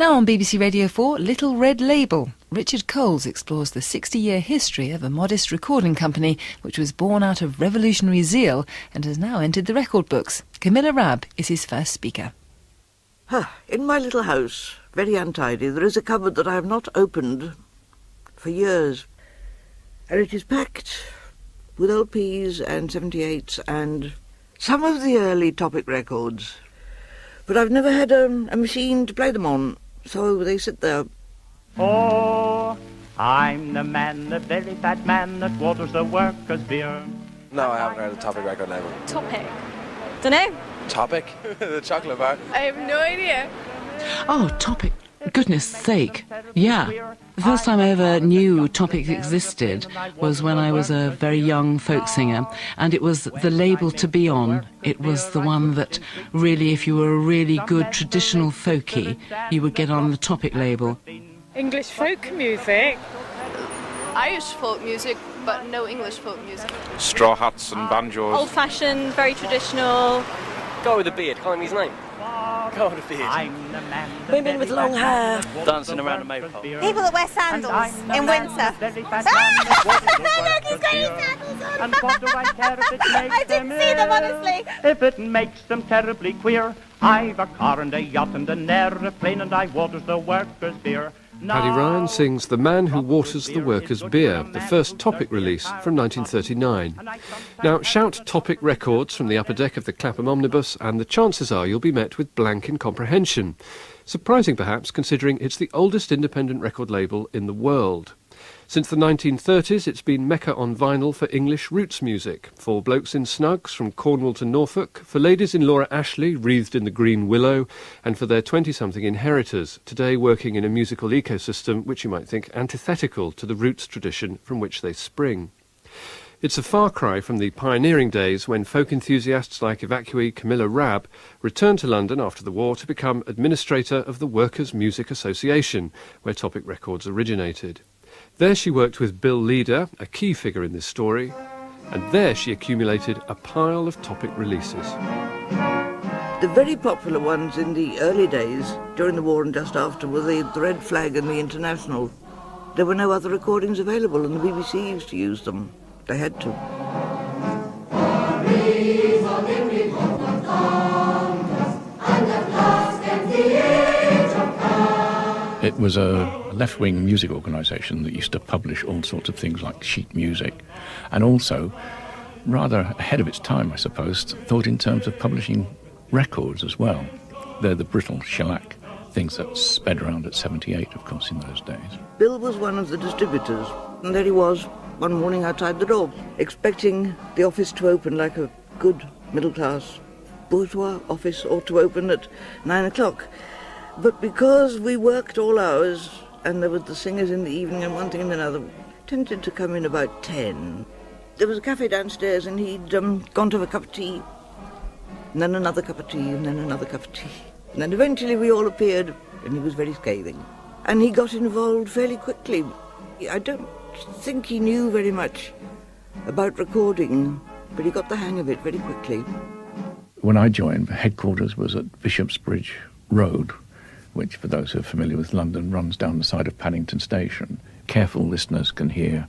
Now on BBC Radio 4, Little Red Label. Richard Coles explores the 60-year history of a modest recording company which was born out of revolutionary zeal and has now entered the record books. Camilla Rabb is his first speaker. In my little house, very untidy, there is a cupboard that I have not opened for years. And it is packed with LPs and 78s and some of the early Topic records. But I've never had a machine to play them on, so they sit there. Oh, I'm the man, the very fat man that waters the workers' beer. No, I haven't heard a Topic record label. Topic? Dunno. Topic? The chocolate bar? I have no idea. Oh, Topic. Goodness sake. Yeah. The first time I ever knew Topic existed was when I was a very young folk singer, and it was the label to be on. It was the one that really, if you were a really good traditional folkie, you would get on the Topic label. English folk music. Irish folk music, but no English folk music. Straw hats and banjos. Old-fashioned, very traditional. Go with the beard, call him his name. Go with the beard. Women with long hair. Dancing around a maypole. People that wear sandals in winter. Look, he's got his sandals on. I didn't see them, honestly. If it makes them terribly queer, I've a car and a yacht and an aeroplane and I waters the workers' beer. Paddy Ryan sings The Man Who Waters the Workers' Beer, the first Topic release from 1939. Now, shout Topic records from the upper deck of the Clapham omnibus and the chances are you'll be met with blank incomprehension. Surprising perhaps, considering it's the oldest independent record label in the world. Since the 1930s, it's been Mecca on vinyl for English roots music, for blokes in snugs from Cornwall to Norfolk, for ladies in Laura Ashley, wreathed in the green willow, and for their 20-something inheritors, today working in a musical ecosystem which you might think antithetical to the roots tradition from which they spring. It's a far cry from the pioneering days when folk enthusiasts like evacuee Camilla Rabb returned to London after the war to become administrator of the Workers' Music Association, where Topic Records originated. There she worked with Bill Leader, a key figure in this story, and there she accumulated a pile of Topic releases. The very popular ones in the early days, during the war and just after, were the Red Flag and the International. There were no other recordings available, and the BBC used to use them. They had to. It was a left-wing music organisation that used to publish all sorts of things like sheet music, and also, rather ahead of its time, I suppose, thought in terms of publishing records as well. They're the brittle shellac things that sped around at 78, of course, in those days. Bill was one of the distributors, and there he was, one morning outside the door, expecting the office to open like a good middle-class bourgeois office ought to open at 9 o'clock. But because we worked all hours, and there were the singers in the evening and one thing and another, tended to come in about 10. There was a cafe downstairs, and he'd gone to have a cup of tea, and then another cup of tea, and then another cup of tea. And then eventually we all appeared, and he was very scathing. And he got involved fairly quickly. I don't think he knew very much about recording, but he got the hang of it very quickly. When I joined, headquarters was at Bishopsbridge Road, which, for those who are familiar with London, runs down the side of Paddington Station. Careful listeners can hear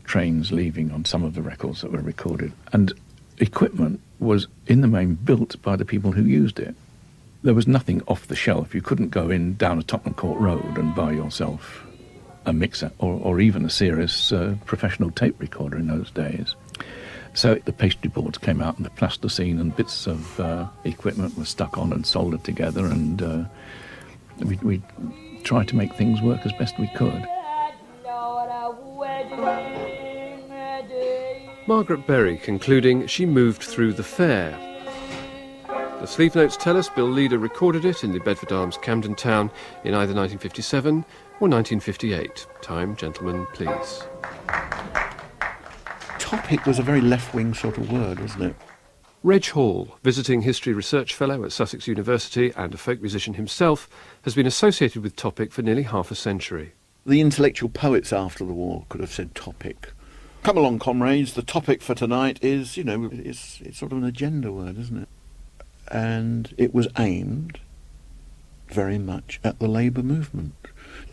trains leaving on some of the records that were recorded. And equipment was, in the main, built by the people who used it. There was nothing off the shelf. You couldn't go in down a Tottenham Court Road and buy yourself a mixer or even a serious professional tape recorder in those days. So the pastry boards came out and the plasticine and bits of equipment were stuck on and soldered together, and we tried to make things work as best we could. Margaret Berry concluding she moved through the fair. The sleeve notes tell us Bill Leader recorded it in the Bedford Arms, Camden Town in either 1957 or 1958. Time, gentlemen, please. Topic was a very left-wing sort of word, wasn't it? Reg Hall, visiting history research fellow at Sussex University and a folk musician himself, has been associated with Topic for nearly half a century. The intellectual poets after the war could have said Topic. Come along, comrades, the topic for tonight is, it's sort of an agenda word, isn't it? And it was aimed very much at the labour movement.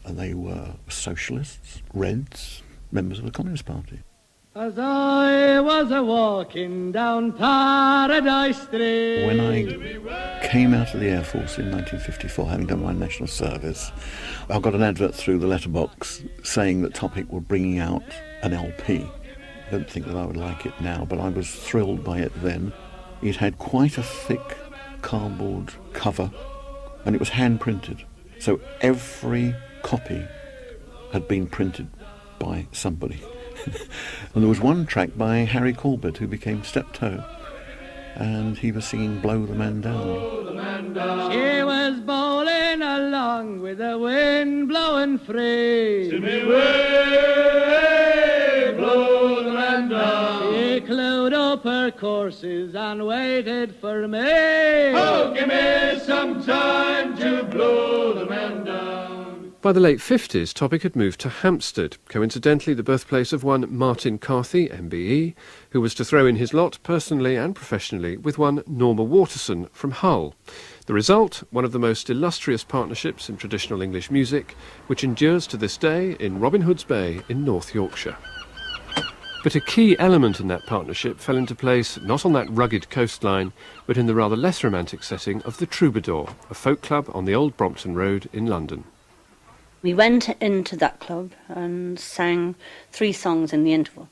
And they were socialists, Reds, members of the Communist Party. As I was a-walking down Paradise Street. When I came out of the Air Force in 1954, having done my national service, I got an advert through the letterbox saying that Topic were bringing out an LP. I don't think that I would like it now, but I was thrilled by it then. It had quite a thick cardboard cover, and it was hand-printed. So every copy had been printed by somebody. And there was one track by Harry Corbett, who became Steptoe, and he was singing Blow the Man Down. Blow the man down. She was bowling along with the wind blowing free. To me way, blow the man down. She clewed up her courses and waited for me. Oh, give me some time to blow the man down. By the late 50s, Topic had moved to Hampstead, coincidentally the birthplace of one Martin Carthy, MBE, who was to throw in his lot, personally and professionally, with one Norma Waterson from Hull. The result, one of the most illustrious partnerships in traditional English music, which endures to this day in Robin Hood's Bay in North Yorkshire. But a key element in that partnership fell into place not on that rugged coastline, but in the rather less romantic setting of the Troubadour, a folk club on the old Brompton Road in London. We went into that club and sang 3 songs in the interval.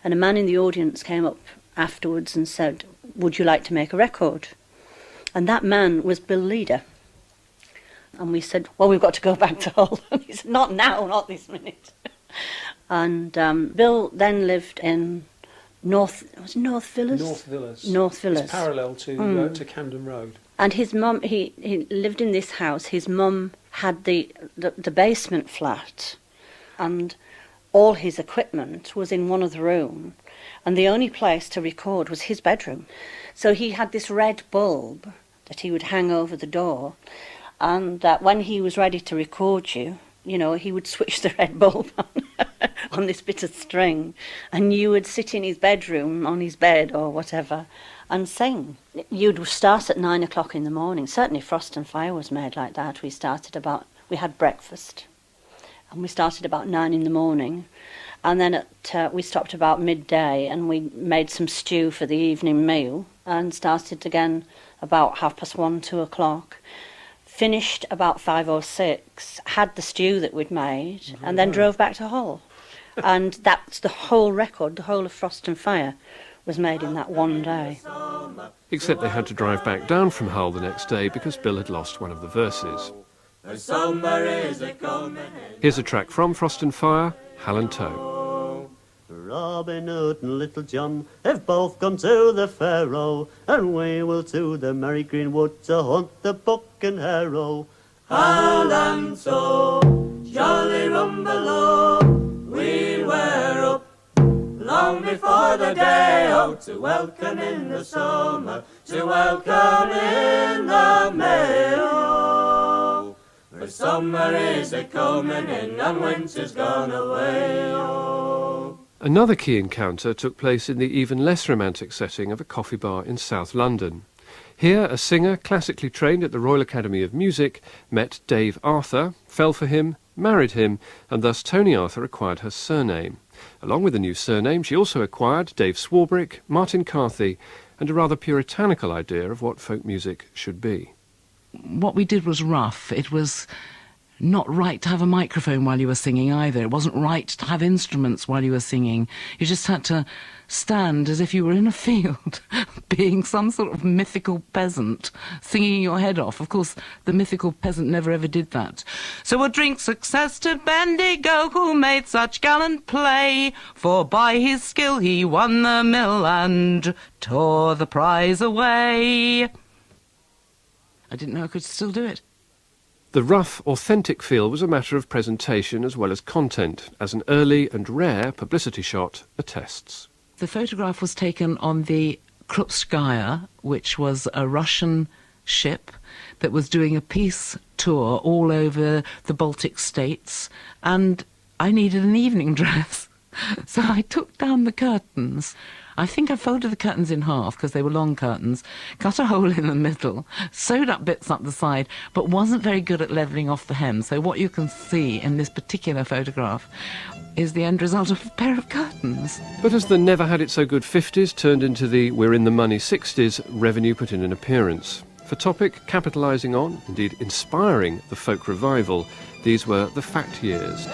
And a man in the audience came up afterwards and said, "Would you like to make a record?" And that man was Bill Leader. And we said, "Well, we've got to go back to Hull." And he said, "Not now, not this minute." And Bill then lived in North Villas? North Villas. North Villas. It's parallel to Camden Road. And his mum, he lived in this house. His mum had the basement flat, and all his equipment was in one of the rooms, and the only place to record was his bedroom. So he had this red bulb that he would hang over the door, and when he was ready to record you, he would switch the red bulb on this bit of string, and you would sit in his bedroom on his bed or whatever and sing. You'd start at 9 o'clock in the morning. Certainly Frost and Fire was made like that. We had breakfast, and we started about 9 in the morning, and then we stopped about midday, and we made some stew for the evening meal, and started again about 1:30, 2 o'clock. Finished about 5 or 6, had the stew that we'd made, and then drove back to Hull. And that's the whole record, the whole of Frost and Fire, was made in that one day. Except they had to drive back down from Hull the next day because Bill had lost one of the verses. Here's a track from Frost and Fire, Hal and Tow. Robin Hood and Little John have both gone to the Faroe, and we will to the merry green wood to hunt the buck and harrow. Hal and Tow, jolly rumble, we were up long before the day, to welcome in the summer, to welcome in the May, for summer is a-coming in and winter's gone away, Another key encounter took place in the even less romantic setting of a coffee bar in South London. Here, a singer, classically trained at the Royal Academy of Music, met Dave Arthur, fell for him, married him, and thus Tony Arthur acquired her surname. Along with the new surname, she also acquired Dave Swarbrick, Martin Carthy, and a rather puritanical idea of what folk music should be. What we did was rough. It was not right to have a microphone while you were singing either. It wasn't right to have instruments while you were singing. You just had to stand as if you were in a field, being some sort of mythical peasant, singing your head off. Of course, the mythical peasant never ever did that. So we'll drink success to Bendigo, who made such gallant play, for by his skill he won the mill and tore the prize away. I didn't know I could still do it. The rough, authentic feel was a matter of presentation as well as content, as an early and rare publicity shot attests. The photograph was taken on the Krupskaya, which was a Russian ship that was doing a peace tour all over the Baltic states, and I needed an evening dress. So I took down the curtains. I think I folded the curtains in half because they were long curtains, cut a hole in the middle, sewed up bits up the side, but wasn't very good at levelling off the hem. So what you can see in this particular photograph is the end result of a pair of curtains. But as the never-had-it-so-good 50s turned into the we're-in-the-money 60s, revenue put in an appearance. For Topic, capitalising on, indeed inspiring, the folk revival, these were the fact years.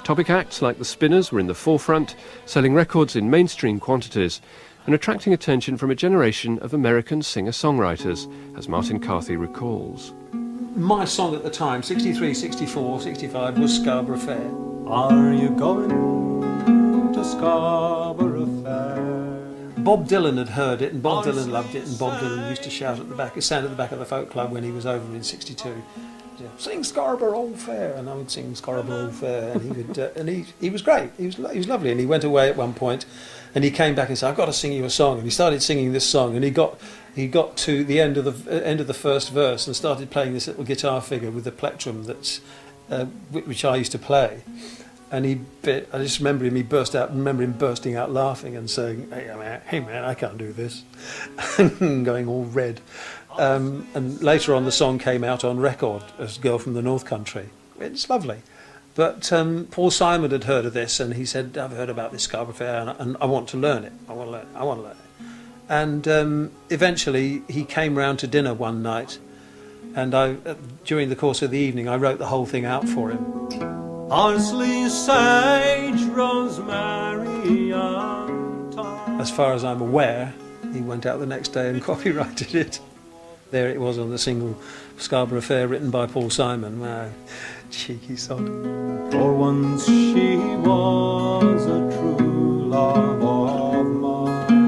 Topic acts like the Spinners were in the forefront, selling records in mainstream quantities and attracting attention from a generation of American singer-songwriters, as Martin Carthy recalls. My song at the time, 63, 64, 65, was Scarborough Fair. Are you going to Scarborough Fair? Bob Dylan had heard it, and Bob Dylan loved it, and Bob Dylan used to shout at the back, stand at the back of the folk club when he was over in 62. Sing Scarborough Old Fair, and I would sing Scarborough Old Fair, and he would, and he was great. He was lovely, and he went away at one point, and he came back and said, "I've got to sing you a song," and he started singing this song, and he got to the end of the first verse and started playing this little guitar figure with the plectrum that's which I used to play, and I just remember him bursting out laughing and saying, "Hey man, I can't do this," and going all red. And later on the song came out on record as Girl from the North Country. It's lovely. But Paul Simon had heard of this, and he said, "I've heard about this Scarborough Fair and I want to learn it. I want to learn it." And eventually he came round to dinner one night, and during the course of the evening I wrote the whole thing out for him. Parsley, sage, rosemary and thyme. As far as I'm aware, he went out the next day and copyrighted it. There it was on the single Scarborough Fair, written by Paul Simon. Wow, cheeky sod. For once she was a true love of mine.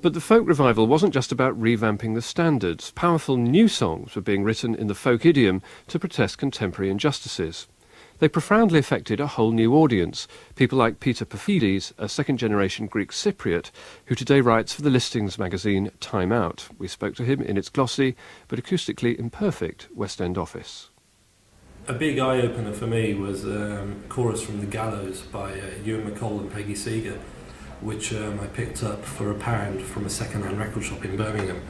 But the folk revival wasn't just about revamping the standards. Powerful new songs were being written in the folk idiom to protest contemporary injustices. They profoundly affected a whole new audience, people like Peter Perfides, a second-generation Greek Cypriot, who today writes for the listings magazine Time Out. We spoke to him in its glossy, but acoustically imperfect, West End office. A big eye-opener for me was Chorus from the Gallows by Ewan MacColl and Peggy Seeger, which I picked up for £1 from a second-hand record shop in Birmingham.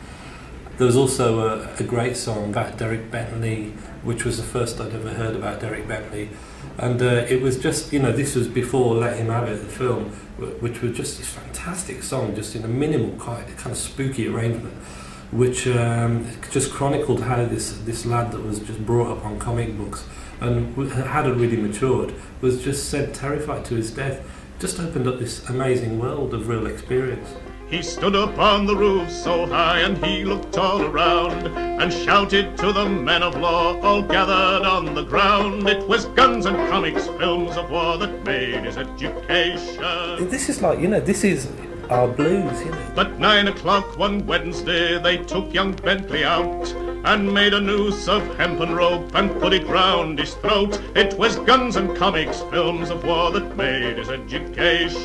There was also a great song about Derek Bentley, which was the first I'd ever heard about Derek Bentley. And it was just, this was before Let Him Have It, the film, which was just this fantastic song, just in a minimal, kind of spooky arrangement, which just chronicled how this lad that was just brought up on comic books and hadn't really matured, was just sent terrified to his death. Just opened up this amazing world of real experience. He stood up on the roof so high and he looked all around and shouted to the men of law all gathered on the ground. It was guns and comics, films of war that made his education. This is like, this is our blues, But 9 o'clock one Wednesday they took young Bentley out and made a noose of hempen rope and put it round his throat. It was guns and comics, films of war that made his education.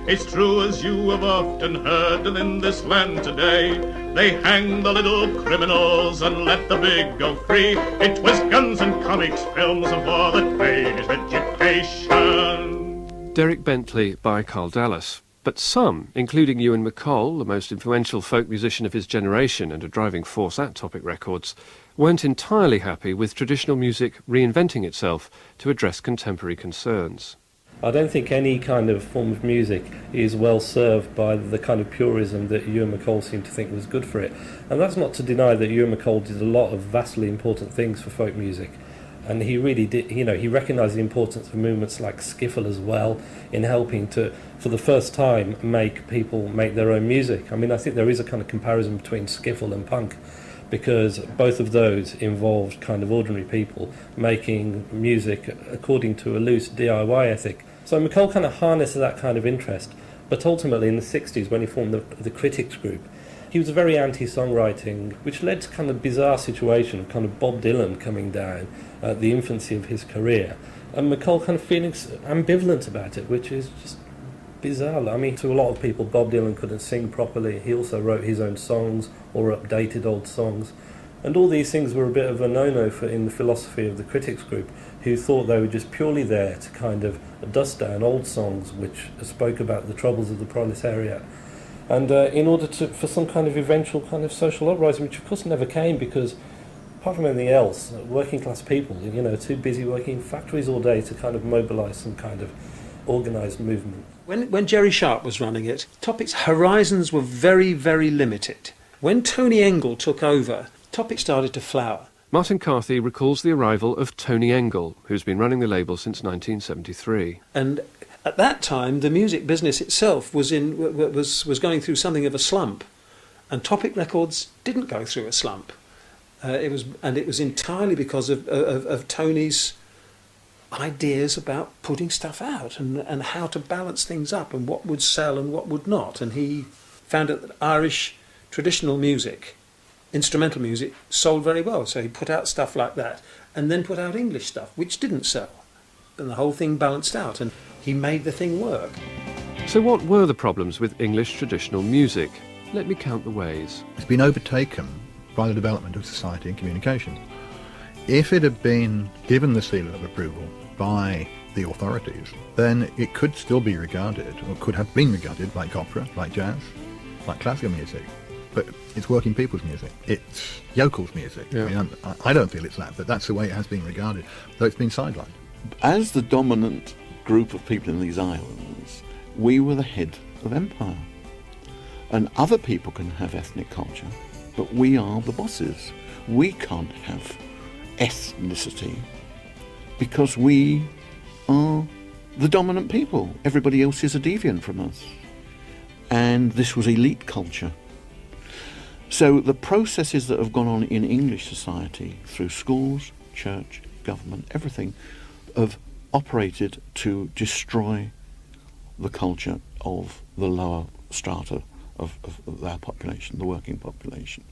It's true as you have often heard, and in this land today they hang the little criminals and let the big go free. It was guns and comics, films of war that made his education. Derek Bentley by Carl Dallas. But some, including Ewan MacColl, the most influential folk musician of his generation and a driving force at Topic Records, weren't entirely happy with traditional music reinventing itself to address contemporary concerns. I don't think any kind of form of music is well served by the kind of purism that Ewan MacColl seemed to think was good for it. And that's not to deny that Ewan MacColl did a lot of vastly important things for folk music. And he really did, he recognised the importance of movements like skiffle as well in helping to, for the first time, make people make their own music. I mean, I think there is a kind of comparison between skiffle and punk, because both of those involved kind of ordinary people making music according to a loose DIY ethic. So MacColl kind of harnessed that kind of interest, but ultimately in the 60s when he formed the Critics group, He was very anti-songwriting, which led to kind of bizarre situation of kind of Bob Dylan coming down at the infancy of his career, and McColl kind of feeling ambivalent about it, which is just bizarre. I mean, to a lot of people, Bob Dylan couldn't sing properly. He also wrote his own songs or updated old songs. And all these things were a bit of a no-no in the philosophy of the critics group, who thought they were just purely there to kind of dust down old songs which spoke about the troubles of the proletariat. And in order for some kind of eventual kind of social uprising, which of course never came, because apart from anything else, working class people, too busy working in factories all day to kind of mobilise some kind of organised movement. When Jerry Sharp was running it, Topic's horizons were very, very limited. When Tony Engle took over, Topic started to flower. Martin Carthy recalls the arrival of Tony Engle, who's been running the label since 1973. And at that time, the music business itself was going through something of a slump, and Topic Records didn't go through a slump. It was entirely because of Tony's ideas about putting stuff out and how to balance things up and what would sell and what would not. And he found out that Irish traditional music, instrumental music, sold very well. So he put out stuff like that and then put out English stuff, which didn't sell. And the whole thing balanced out and he made the thing work. So what were the problems with English traditional music? Let me count the ways. It's been overtaken by the development of society and communication. If it had been given the seal of approval by the authorities, then it could still be regarded, or could have been regarded, like opera, like jazz, like classical music. But it's working people's music. It's yokels' music. Yeah. I mean, I don't feel it's that, but that's the way it has been regarded, though it's been sidelined. As the dominant group of people in these islands, we were the head of empire. And other people can have ethnic culture, but we are the bosses. We can't have ethnicity because we are the dominant people. Everybody else is a deviant from us. And this was elite culture. So the processes that have gone on in English society through schools, church, government, everything, have operated to destroy the culture of the lower strata of their population, the working population.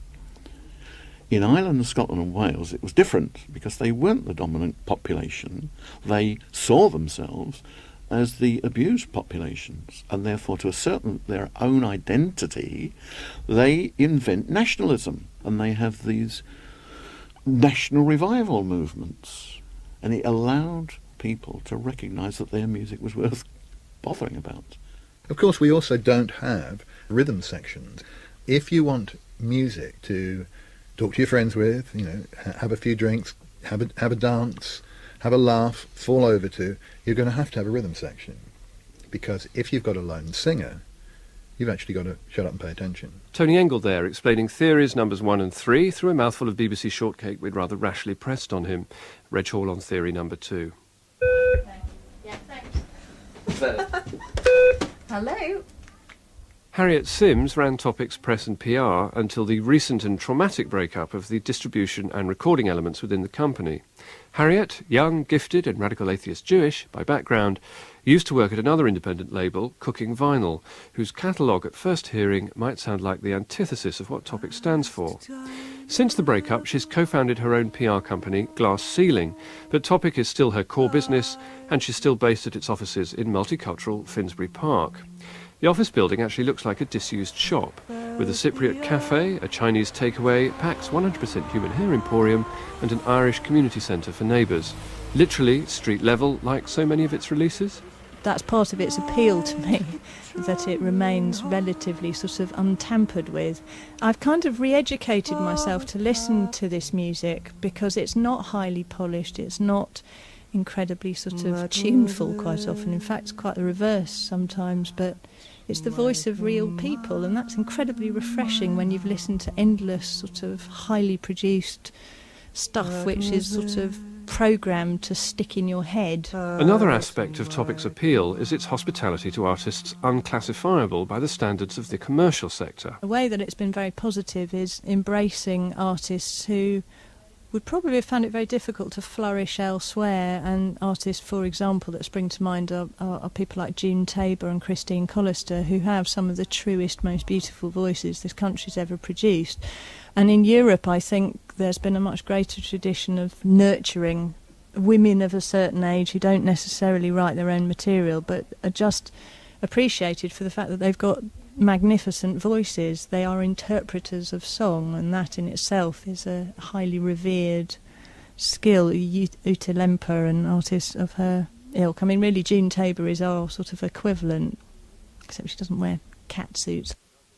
In Ireland, Scotland and Wales it was different because they weren't the dominant population. They saw themselves as the abused populations, and therefore to ascertain their own identity they invent nationalism, and they have these national revival movements, and it allowed people to recognise that their music was worth bothering about. Of course, we also don't have rhythm sections. If you want music to talk to your friends with, have a few drinks, have a dance, have a laugh, fall over to, you're going to have a rhythm section. Because if you've got a lone singer, you've actually got to shut up and pay attention. Tony Engle there, explaining theories numbers 1 and 3 through a mouthful of BBC shortcake we'd rather rashly pressed on him. Reg Hall on theory number 2. Yeah, thanks. Hello. Harriet Sims ran Topic's press and PR until the recent and traumatic breakup of the distribution and recording elements within the company. Harriet, young, gifted and radical atheist Jewish by background, used to work at another independent label, Cooking Vinyl, whose catalogue at first hearing might sound like the antithesis of what Topic stands for. Since the breakup, she's co-founded her own PR company, Glass Ceiling, but Topic is still her core business, and she's still based at its offices in multicultural Finsbury Park. The office building actually looks like a disused shop, with a Cypriot cafe, a Chinese takeaway, Pax 100% human hair emporium, and an Irish community centre for neighbours. Literally street level, like so many of its releases. That's part of its appeal to me, that it remains relatively sort of untampered with. I've kind of re-educated myself to listen to this music because it's not highly polished, it's not incredibly sort of tuneful quite often. In fact, it's quite the reverse sometimes, but it's the voice of real people, and that's incredibly refreshing when you've listened to endless sort of highly produced stuff which is sort of programmed to stick in your head. Another aspect of Topic's appeal is its hospitality to artists unclassifiable by the standards of the commercial sector. The way that it's been very positive is embracing artists who would probably have found it very difficult to flourish elsewhere, and artists, for example, that spring to mind are people like June Tabor and Christine Collister, who have some of the truest, most beautiful voices this country's ever produced. And in Europe, I think there's been a much greater tradition of nurturing women of a certain age who don't necessarily write their own material, but are just appreciated for the fact that they've got magnificent voices. They are interpreters of song, and that in itself is a highly revered skill. Ute Lemper and artists of her ilk. I mean, really, June Tabor is our sort of equivalent, except she doesn't wear cat suits.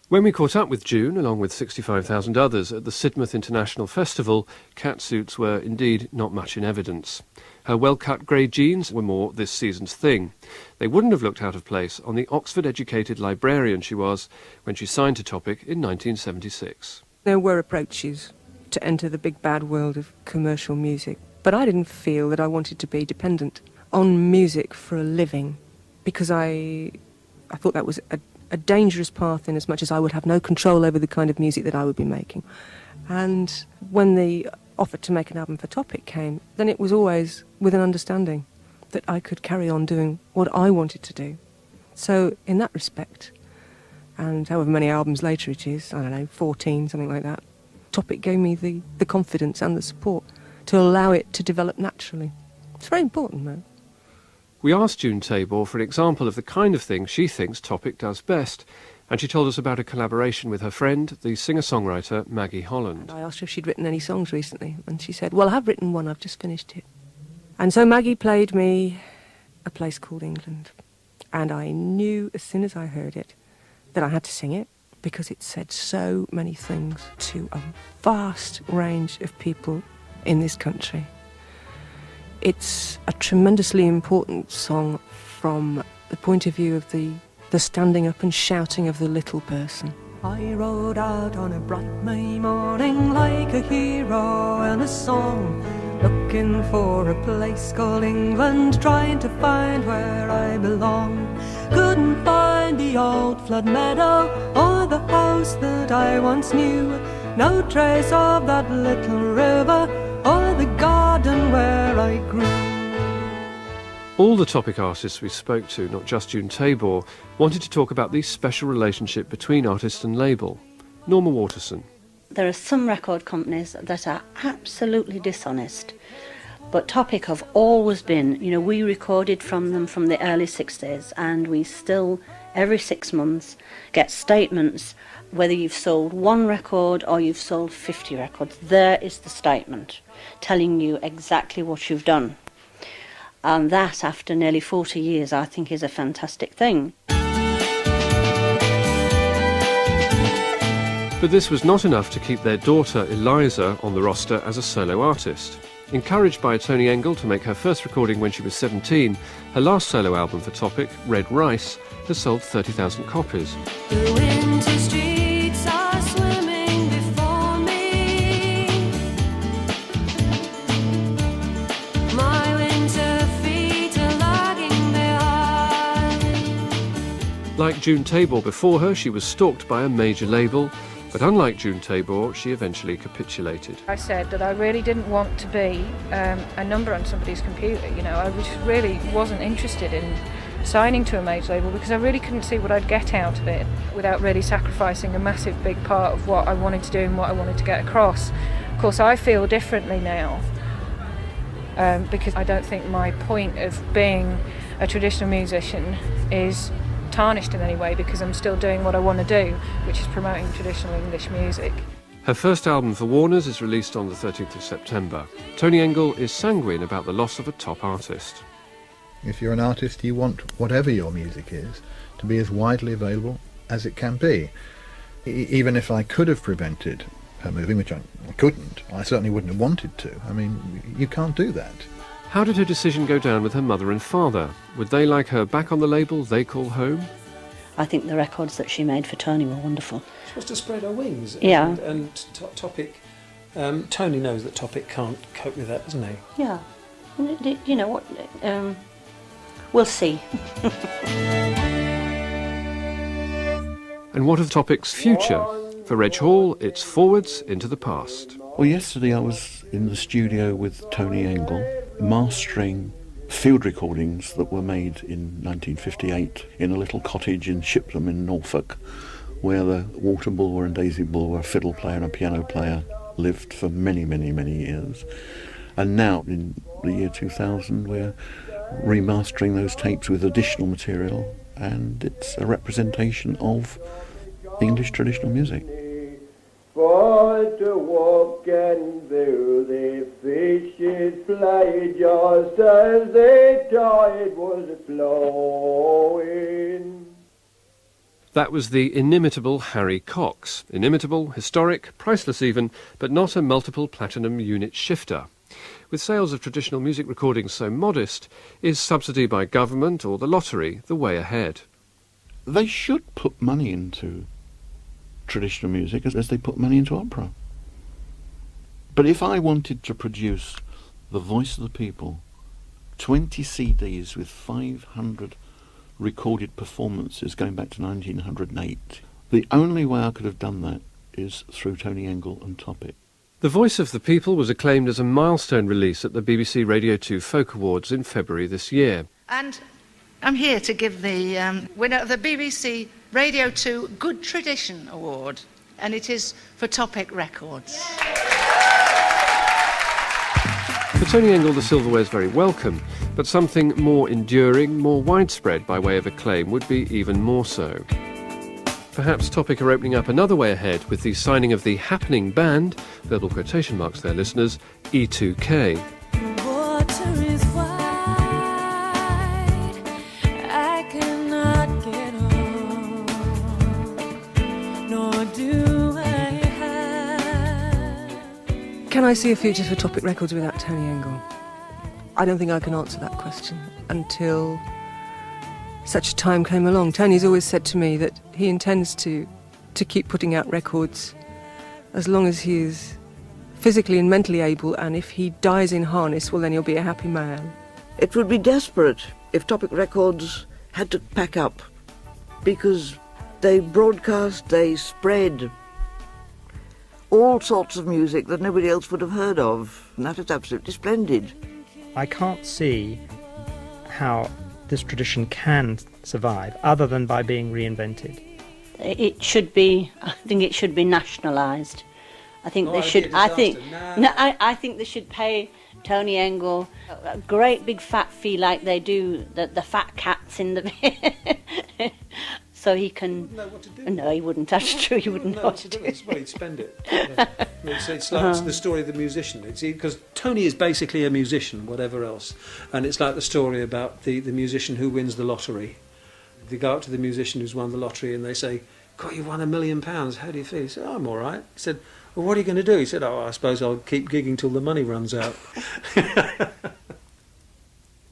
When we caught up with June, along with 65,000 others, at the Sidmouth International Festival, catsuits were indeed not much in evidence. Her well-cut grey jeans were more this season's thing. They wouldn't have looked out of place on the Oxford-educated librarian she was when she signed to Topic in 1976. There were approaches to enter the big bad world of commercial music, but I didn't feel that I wanted to be dependent on music for a living, because I thought that was a dangerous path, in as much as I would have no control over the kind of music that I would be making. And when the offer to make an album for Topic came, then it was always with an understanding that I could carry on doing what I wanted to do. So in that respect, and however many albums later it is, I don't know, 14, something like that, Topic gave me the confidence and the support to allow it to develop naturally. It's very important, though. We asked June Tabor for an example of the kind of thing she thinks Topic does best, and she told us about a collaboration with her friend, the singer-songwriter Maggie Holland. I asked her if she'd written any songs recently, and she said, well, I've written one, I've just finished it. And so Maggie played me A Place Called England, and I knew as soon as I heard it that I had to sing it, because it said so many things to a vast range of people in this country. It's a tremendously important song from the point of view of the standing up and shouting of the little person. I rode out on a bright May morning like a hero in a song, looking for a place called England, trying to find where I belong. Couldn't find the old flood meadow or the house that I once knew, no trace of that little river or the garden where I grew. All the Topic artists we spoke to, not just June Tabor, wanted to talk about the special relationship between artist and label. Norma Waterson. There are some record companies that are absolutely dishonest, but Topic have always been, we recorded from them from the early 60s, and we still, every 6 months, get statements, whether you've sold one record or you've sold 50 records. There is the statement, telling you exactly what you've done. And that, after nearly 40 years, I think is a fantastic thing. But this was not enough to keep their daughter Eliza on the roster as a solo artist. Encouraged by Tony Engle to make her first recording when she was 17, her last solo album for Topic, Red Rice, has sold 30,000 copies. The winter streets are swimming before me. My winter feet are lagging behind. Like June Tabor before her, she was stalked by a major label, but unlike June Tabor, she eventually capitulated. I said that I really didn't want to be a number on somebody's computer. I just really wasn't interested in signing to a major label, because I really couldn't see what I'd get out of it without really sacrificing a massive big part of what I wanted to do and what I wanted to get across. Of course, I feel differently now, because I don't think my point of being a traditional musician is tarnished in any way, because I'm still doing what I want to do, which is promoting traditional English music. Her first album for Warner's is released on the 13th of September. Tony Engle is sanguine about the loss of a top artist. If you're an artist, you want whatever your music is to be as widely available as it can be. Even if I could have prevented her moving, which I couldn't, I certainly wouldn't have wanted to. I mean, you can't do that. How did her decision go down with her mother and father? Would they like her back on the label they call home? I think the records that she made for Tony were wonderful. She wants to spread her wings. Yeah. And Topic, Tony knows that Topic can't cope with that, doesn't he? Yeah. You know what? We'll see. And what of Topic's future? For Reg Hall, it's forwards into the past. Well, yesterday I was in the studio with Tony Engle, mastering field recordings that were made in 1958 in a little cottage in Shipley in Norfolk, where the water buller and daisy buller, a fiddle player and a piano player, lived for many, many, many years. And now, in the year 2000, we're remastering those tapes with additional material, and it's a representation of English traditional music. For to walk and view the fishes play just as the tide was flowing. That was the inimitable Harry Cox. Inimitable, historic, priceless even, but not a multiple platinum unit shifter. With sales of traditional music recordings so modest, is subsidy by government or the lottery the way ahead? They should put money into traditional music as they put money into opera. But if I wanted to produce The Voice of the People, 20 CDs with 500 recorded performances going back to 1908, the only way I could have done that is through Tony Engle and Topic. The Voice of the People was acclaimed as a milestone release at the BBC Radio 2 Folk Awards in February this year. And I'm here to give the winner of the BBC Radio 2 Good Tradition Award, and it is for Topic Records. For Tony Engle, the silverware is very welcome, but something more enduring, more widespread by way of acclaim would be even more so. Perhaps Topic are opening up another way ahead with the signing of the happening band, verbal quotation marks there, listeners, E2K. Can I see a future for Topic Records without Tony Engle? I don't think I can answer that question until such a time came along. Tony's always said to me that he intends to keep putting out records as long as he is physically and mentally able, and if he dies in harness, well, then he'll be a happy man. It would be desperate if Topic Records had to pack up, because they broadcast, they spread all sorts of music that nobody else would have heard of, and that is absolutely splendid. I can't see how this tradition can survive other than by being reinvented. I think it should be nationalised. I think they should. I think they should pay Tony Engle a great big fat fee like they do the fat cats in the so he can. Know what to do. No, he wouldn't. That's true. He wouldn't know what to do. Well, he'd spend it. Yeah. It's like the story of the musician. Because Tony is basically a musician, whatever else, and it's like the story about the musician who wins the lottery. They go up to the musician who's won the lottery and they say, "God, you won £1 million. How do you feel?" He said, "Oh, I'm all right." He said, "Well, what are you going to do?" He said, "Oh, I suppose I'll keep gigging till the money runs out."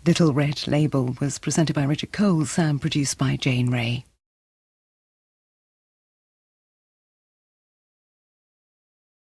Little Red Label was presented by Richard Coles and produced by Jane Ray.